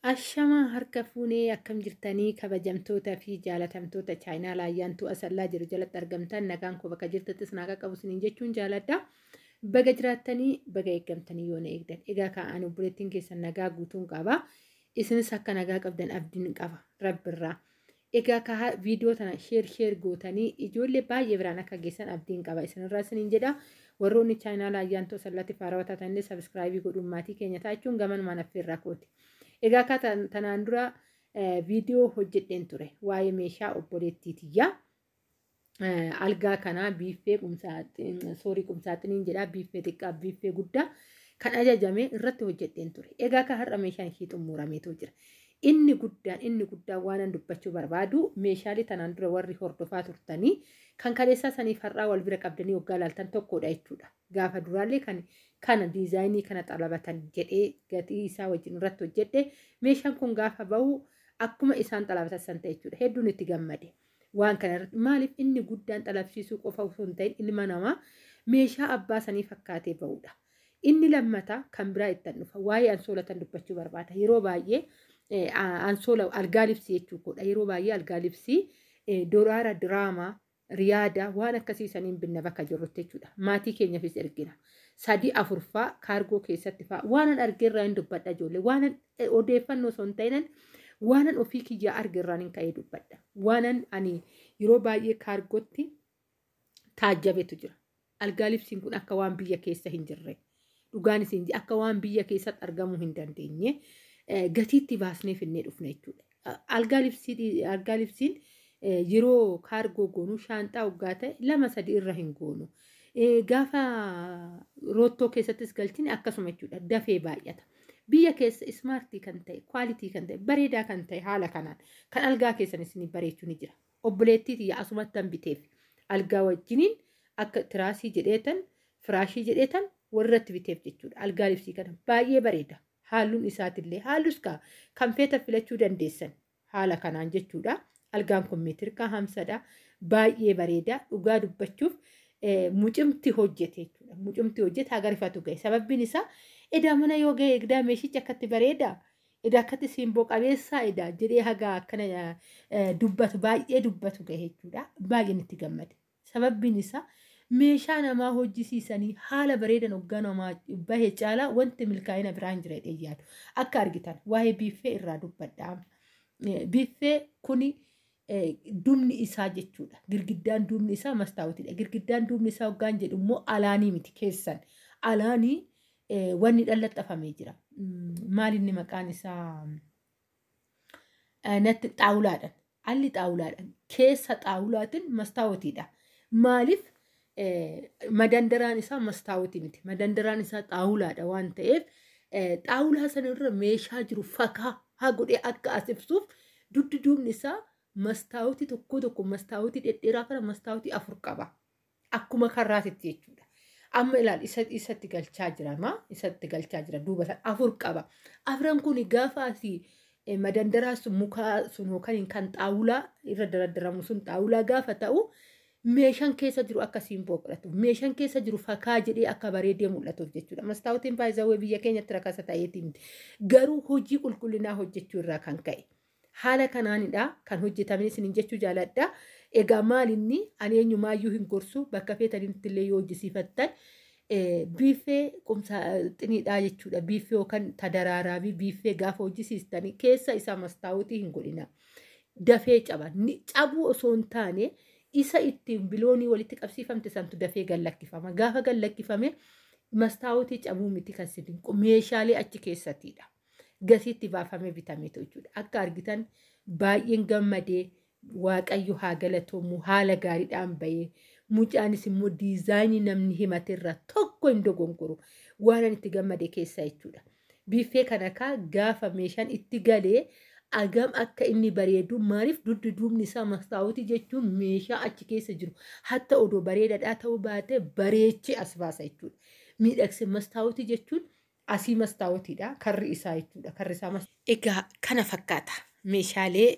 Ashamaa harka fuunee akkam jirtanii kabajamtoota fi jaalatamtoota chaayinaa laayyaantuu asallaa jiru jalatti argamtan nagaan koo bakka jirtattis nagaa qabu isiniin jechuun jaaladha. Baga jiraattanii baga eeggamtanii yoo na eegdan. Egaa ka'aan obboleettiin keessan nagaa guutuun qaba. Isinis akka nagaa qabdan abdiin qaba rabbirraa. Egaa ka'a viidiyoo tana sheer gootanii ijoollee baay'ee biraan akka geessan abdiin qaba. Isinirraa isiniin jedha. Warroonni chaayinaa laayyaantuu asallaatti faarawwataa ta'anii sabiskiraaybii godhuun maatii keenya taachuun gaman affeerraa kooti. Egaa akka tanaan dura viidiyoo hojjedheen ture waa'ee meeshaa obboleettiitiyyaa algaa kanaa biiffee qumsaaxiniin jedhaa biiffee xiqqaa biiffee guddaa kan ajajame irratti hojjedheen ture. Egaa akka har'a meeshaan ishii xumurameetu jira. Inni guddaan waan dubbachuu barbaadu meeshaalee tanaan dura warri hordofaa turtanii kan kaleessaa saniif har'aa wal bira qabdanii waggaa laaltan tokkodha jechuudha. Gaafa duraallee kana diizaayinii kana xalabatan jedhee gatii isaa wajjin irratti hojjedhe meeshaan kun gaafa bahu akkuma isaan xalabatan san ta'e jechuudha. Hedduun itti gammade. Waan kana irratti maaliif inni guddaan xalabsiisuu qofa osoo hin ta'in ilma namaa meeshaa abbaa sanii fakkaatee bahudha. Inni lammataa kan biraa ittiin dhufa waa'ee ansoolatan dubbachuu barbaada. Yeroo baay'ee ansoola algaa libsii jechuudha. Yeroo baay'ee algaa libsii doraara diraamaa riyaadaa waan akkasiisaniin binna bakka jirrutti jechuudha. Maatii keenyaafis ergina. 3-4 kaargoo keessatti fa'a waan argeerraa hin dubbadha ijoollee. Waan odeeffannoo osoo hin ta'in waan ofii kiyyaa argeerraan hin ka'ee dubbadha. Waan ani yeroo baay'ee kaargootti taajjabetu jira. Algaa libsiin kun akka waan biyya keessa hin jirre. Dhugaan isin akka waan biyya keessatti argamuu hin dandeenye gatiitti baasnee finnee dhufne jechuudha. Algaa libsiin yeroo kaargoo goonuu shaanxaa waggaa ta'e 2-3 irra hin goonu. Gaafa roottoo keessattis galchine akkasuma jechuudha. Dafee baay'ata. Biyya keessa ismaartii kan ta'e, kwaalitii kan ta'e, bareedaa kan ta'e haala kanaan kan algaa keessanis ni bareechuu ni jira. Obboleettiitii asumatti han biteef algaa wajjiniin akka tiraasii jedheetan, firaashii jedheetan warratti biteef jechuudha. Algaa libsii kana baay'ee bareeda. Halluun isaatillee hallus kan feeta filachuu dandeessan haala kanaan jechuudha. Algaan kun meetira 50dha. Baay'ee bareeda. Dhugaa dubbachuuf mucimti hojjete jechuudha. Mucimti hojjete agarifatu gahe. Sababbiin isaa edaa mana yoo gahe edaa meeshichi akkatti bareeda. Edaa akkatti simboo qabeessaa edaa jedhee hagaa akkana dubbatu baay'ee dubbatu gahe jechuudha. Baay'een itti gammade. Sababbiin isaa meeshaa namaa hojjisiisanii haala bareedan hoggaa namaa bahe caalaa wanti milkaa'ina biraan jira jedhee yaadu. Akka argitan waa'ee biiffee irraa dubbadha. Biiffee kuni dumni isaa jechuudha. Girgiddaan dumni isaa mastaawutiidha. Girgiddaan dumni isaa hoggaan jedhu immoo alaanii miti keessan. Alaanii wanni dhallaxafamee jira. Maalinni maqaan isaa natti xaawulaadhaan. Alli xaawulaadhaan. Keessa xaawulaatiin mastaawutiidha. Maaliif madandaraan isaa mastaawutii miti. Madandaraan isaa xaawulaadha waan ta'eef xaawulaa sanarra meeshaa jiru fakaa haa godhee akka as ibsuuf duddi duubni isaa mastaawutii tokko mastaawutii dhedheeraa kana mastaawutii 4 qaba. Akkuma karraatitti jechuudha. Amma ilaal isatti galchaa jira isatti galchaa jira duuba 4 qaba. 4 kun gaafa asii madandaraa sun mukaa sun yookaan kan xaawulaa irra daraddaramu sun xaawulaa gaafa ta'u meeshaan keessa jiru akkasiin boqotu. Meeshaan keessa jiru fakaa jedhee akka bareedee mul'atuuf jechuudha. Mastaawutiin baay'ee biyya keenyatti rakasa ta'eetiin garuu hojii qulqullinaa hojjechuu irraa kan ka'e. Haala kanaanidha kan hojjetamanii isin jechuu jaaladha. Egaa maalinni ani eenyumaayyuu hin gorsu bakka feetanitti illee yoo hojjisiifattan biiffee qumsaaxiniidha jechuudha. Biiffee yookaan tadaraaraa fi biiffee gaafa hojjisiistanii keessa isaa mastaawutii hin godhina. Dafee caba. Cabuu osoo hin taane isa ittiin biloonii walitti qabsiifamte santu dafee gallakkifama. Gaafa gallakkifame mastaawutii cabuu miti kan sidin meeshaalee achi keessattiidha. Gasiitti baafamee bitameetu jechuudha. Akka argitan baay'een gammadee waaqayyo haa galatoomuu haala gaariidhaan bahee mucaanis immoo diizaayinii namni himateerra tokko hin dogongoru waan itti gammade keessa jechuudha. Biiffee kana gaafa meeshaan itti galee agam akka inni bareedu maaliif duddi duubni isaa mastaawutii jechuun meeshaa achi keessa jiru hatta odoo bareedaadhaa ta'uu baate bareechee as baasa jechuudha. Miidhagse mastaawutii jechuun asii mastaawutiidha karri isaa jechuudha. Karri isaa egaa kana fakkaata meeshaalee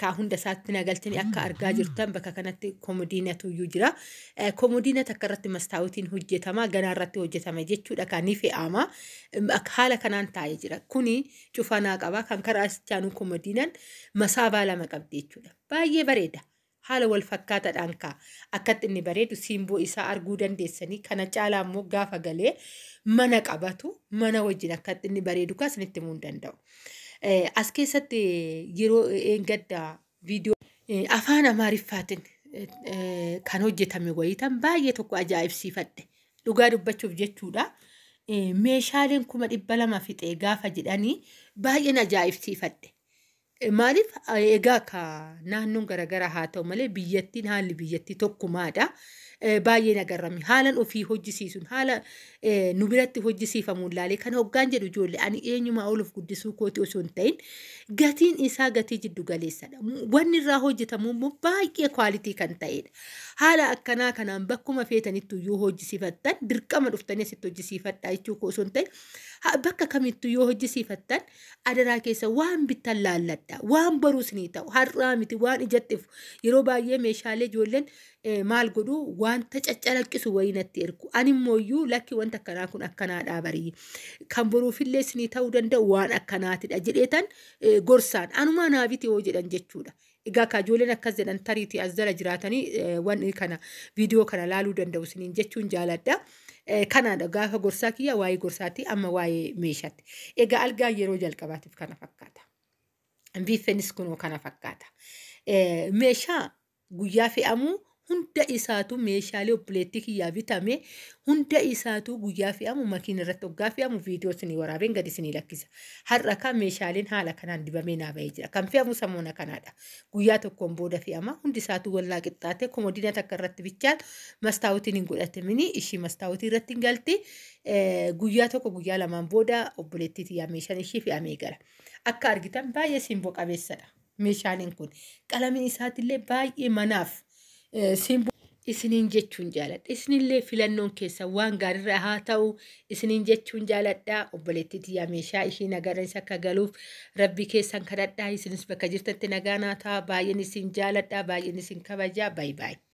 Kaa hunda isaatti nagaltanii akka argaa jirtan bakka kanatti komodiinatu iyyuu jira. Komodiina takka irratti mastaawutiin hojjetama ganaa irratti hojjetama jechuudha kan ni fe'ama. Haala kanaan taa'ee jira. Kuni cufanaa qaba kan karaa chaanuu komodiinaan masaabaa lama qabdi jechuudha. Baay'ee bareeda. Haala wal fakkaataadhaan akkatti inni bareedu simboo isaa arguu dandeessanii kana caalaa immoo gaafa galee mana qabatu mana wajjin akkatti inni bareedu kaasinitti himuu hin danda'u. As keessatti yeroo eeggadda viidiyoo afaan Amaariffaatiin kan hojjetame wayitan baay'ee tokko ajaa'ibsiifadhe dhugaa dubbachuuf jechuudha. Meeshaaleen 200 fixee gaafa jedhanii baay'een ajaa'ibsiifadhe. Maaliif egaa ka naannoon garagara haa ta'u malee biyyattiin haalli biyyattii tokkumaadha. Baay'ee nagarrami haalan ofii hojjisiisuun haala nu biratti hojjisiifamuun laalee kan hoggaan jedhu ijoollee ani eenyumaa oluuf guddisuu kooti osoo hin ta'in gatiin isaa gatii jiddu galeessadha. Wanni irraa hojjetamu immoo baay'ee kwaalitii kan ta'edha. Haala akkanaa kanaan bakkuma feetanitti yoo hojjisiifattan dirqama dhuftanii asitti hojjisiifadhaa jechuu osoo hin ta'in bakka kamittu yoo hojjisiifattan adaraa keessa waan bittan laalladha. Waan baruus ni ta'u har'aa miti waan ijattiif yeroo baay'ee meeshaalee ijoolleen maal godhu wanta caccalaqqisu wayinatti ergu. Ani immoo lakki wanta akkanaa kun akkanaadhaa barii kan boruufillee isinii ta'uu danda'u waan akkanaatidha jedheetan gorsaan anumaa naafiti yoo jedhan jechuudha. Egaa ijoolleen akkas jedhan tariitii as jala jiraatanii wanni kana viidiyoo kana laaluu danda'u isiniin jechuun jaaladha. Kanaadha gaafa gorsaa kiyya waa'ee gorsaatti amma waa'ee meeshaatti. Egaa algaan yeroo jalqabaatiif kana fakkaata. Biiffeenis kunoo kana fakkaata. Meeshaa guyyaa fe'amuu hunda isaatu meeshaalee obboleettii kiyyaa bitame hunda isaatu guyyaa fe'amu makiina irratti hoggaa fe'amu viidiyoo isinii waraabeen gadi isinii lakkisa. Har'a kan meeshaaleen haala kanaan dibamee naa bahee jira. Kan fe'amu sammuna kanaadha. Guyyaa tokkoon booda fe'ama hundi isaatu wallaa qixxaate komodiina takka irratti bichaan mastaawutiin hin godhatamini ishii mastaawutii irratti hin galti. Guyyaa tokko guyyaa lamaan booda obboleettii kiyyaa meeshaan ishii fe'amee gara. Akka argitan baay'ee simboo qabeessadha. Meeshaaleen kun qalamiin isaatillee baay'ee manaaf simboo isiniin jechuun jaaladha. Isinillee filannoon keessa waan gaariirra haa ta'u isiniin jechuun jaaladha. Obboleettii kiyyaa meeshaa ishii nagaadhaan akka galuuf rabbi keessan kadhadhaa isinis bakka jirtatti nagaa naa ta'a. Baay'een isin jaaladha. Baay'een isin kabajaa. Baay'ee.